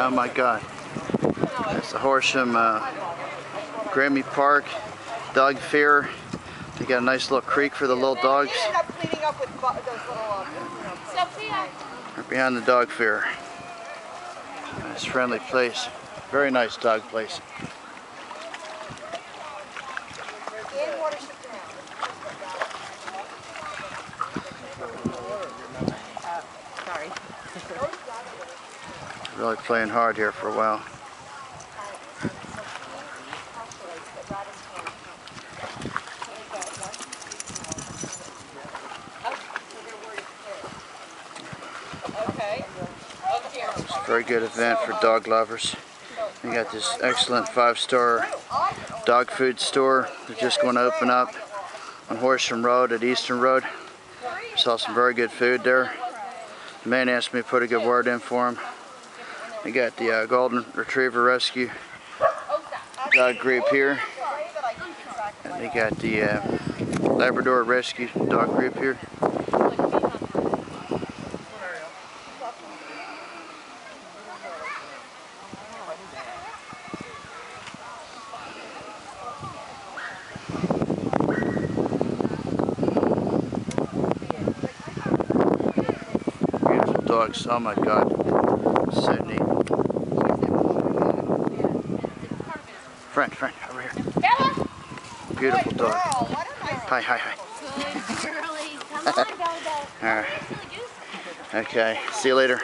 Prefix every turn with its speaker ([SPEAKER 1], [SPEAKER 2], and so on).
[SPEAKER 1] Oh my God. That's the Horsham Grame Park, dog Faire. They got a nice little creek for the little dogs. Right behind the dog Faire. Nice friendly place. Very nice dog place. Really playing hard here for a while. It's a very good event for dog lovers. We got this excellent 5-star dog food store. They're just going to open up on Horsham Road at Eastern Road. Saw some very good food there. The man asked me to put a good word in for him. We got the Golden Retriever Rescue dog group here. And they got the Labrador Rescue dog group here. Beautiful dogs, oh my God, so neat. Friend, over here.
[SPEAKER 2] Bella!
[SPEAKER 1] Beautiful dog. Hi.
[SPEAKER 2] Good girlie. Come on, Bella.
[SPEAKER 1] Alright. Okay, see you later.